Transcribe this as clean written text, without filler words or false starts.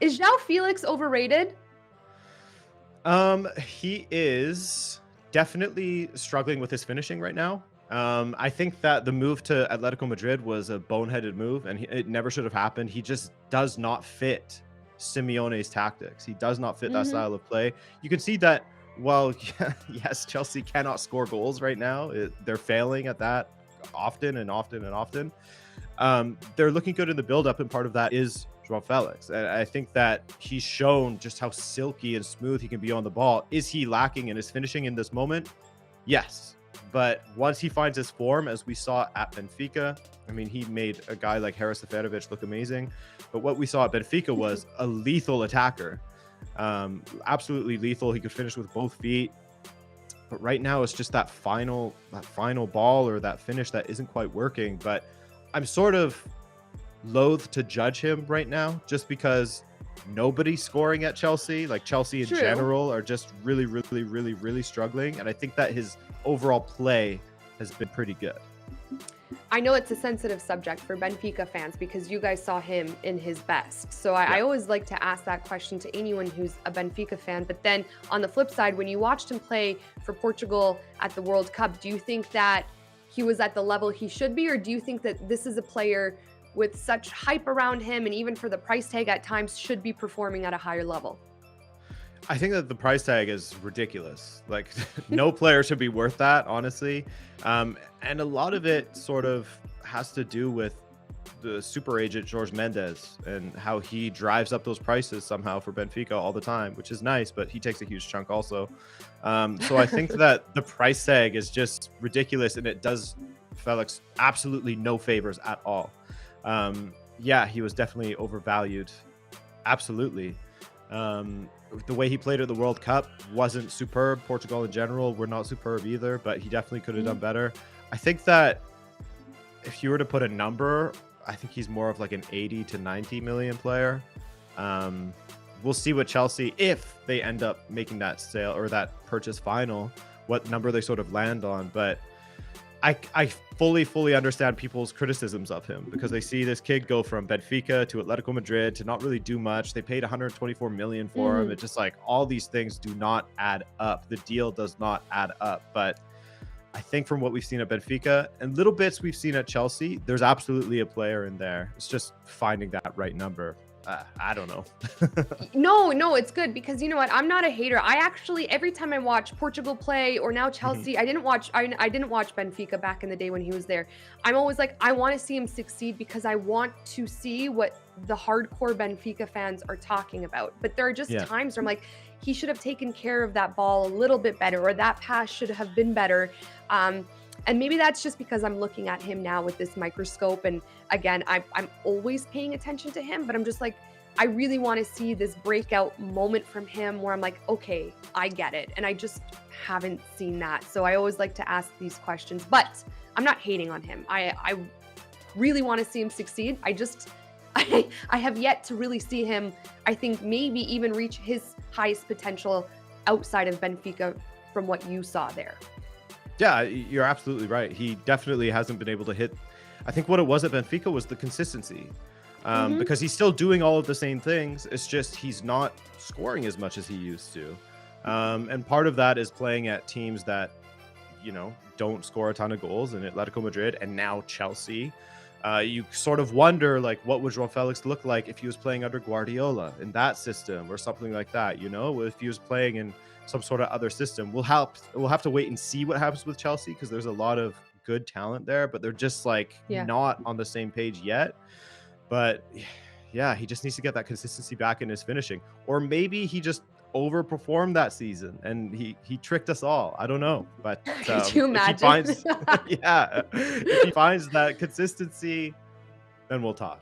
Is Joao Felix overrated? He is definitely struggling with his finishing right now. I think that the move to Atletico Madrid was a boneheaded move, and it never should have happened. He just does not fit Simeone's tactics. He does not fit that Mhm. style of play. You can see that. Well, yes, Chelsea cannot score goals right now. They're failing at that often and often and often. They're looking good in the build-up, and part of that is Joao Felix. And I think that he's shown just how silky and smooth he can be on the ball. Is he lacking in his finishing in this moment? Yes. But once he finds his form, as we saw at Benfica, I mean, he made a guy like Haris Seferovic look amazing. But what we saw at Benfica was a lethal attacker. Absolutely lethal. He could finish with both feet. But right now, it's just that final ball or that finish that isn't quite working. But I'm sort of loath to judge him right now just because nobody's scoring at Chelsea. Like Chelsea in True. general are just really, really, really, really struggling. And I think that his overall play has been pretty good. I know it's a sensitive subject for Benfica fans because you guys saw him in his best. So I always like to ask that question to anyone who's a Benfica fan. But then on the flip side, when you watched him play for Portugal at the World Cup, do you think that he was at the level he should be? Or do you think that this is a player with such hype around him and even for the price tag at times should be performing at a higher level? I think that the price tag is ridiculous. Like no player should be worth that, honestly. And a lot of it sort of has to do with the super agent Jorge Mendes and how he drives up those prices somehow for Benfica all the time, which is nice, but he takes a huge chunk also. So I think that the price tag is just ridiculous, and it does Felix absolutely no favors at all. Yeah, he was definitely overvalued. Absolutely. The way he played at the World Cup wasn't superb. Portugal in general were not superb either, but he definitely could have done better. I think that if you were to put a number, I think he's more of like an 80 to 90 million player. We'll see what Chelsea, if they end up making that sale or that purchase final, what number they sort of land on. But I fully understand people's criticisms of him because they see this kid go from Benfica to Atletico Madrid to not really do much. They paid 124 million for him. It's just like all these things do not add up. The deal does not add up. But I think from what we've seen at Benfica and little bits we've seen at Chelsea, there's absolutely a player in there. It's just finding that right number. I don't know. No, it's good because you know what? I'm not a hater. I actually every time I watch Portugal play or now Chelsea, I didn't watch Benfica back in the day when he was there. I'm always like I want to see him succeed because I want to see what the hardcore Benfica fans are talking about. But there are just times where I'm like he should have taken care of that ball a little bit better or that pass should have been better. And maybe that's just because I'm looking at him now with this microscope. And again, I'm always paying attention to him, but I'm just like, I really want to see this breakout moment from him where I'm like, okay, I get it. And I just haven't seen that. So I always like to ask these questions, but I'm not hating on him. I really want to see him succeed. I have yet to really see him, I think maybe even reach his highest potential outside of Benfica from what you saw there. Yeah, you're absolutely right. He definitely hasn't been able to hit. I think what it was at Benfica was the consistency, because he's still doing all of the same things. It's just he's not scoring as much as he used to. And part of that is playing at teams that, don't score a ton of goals, in Atletico Madrid and now Chelsea. You sort of wonder, like, what would Joao Felix look like if he was playing under Guardiola in that system or something like that, if he was playing in some sort of other system. We'll have to wait and see what happens with Chelsea because there's a lot of good talent there, but they're just like not on the same page yet. But yeah, he just needs to get that consistency back in his finishing, or maybe he just overperformed that season and he tricked us all. I don't know, but Could you imagine? If he finds that consistency, then we'll talk.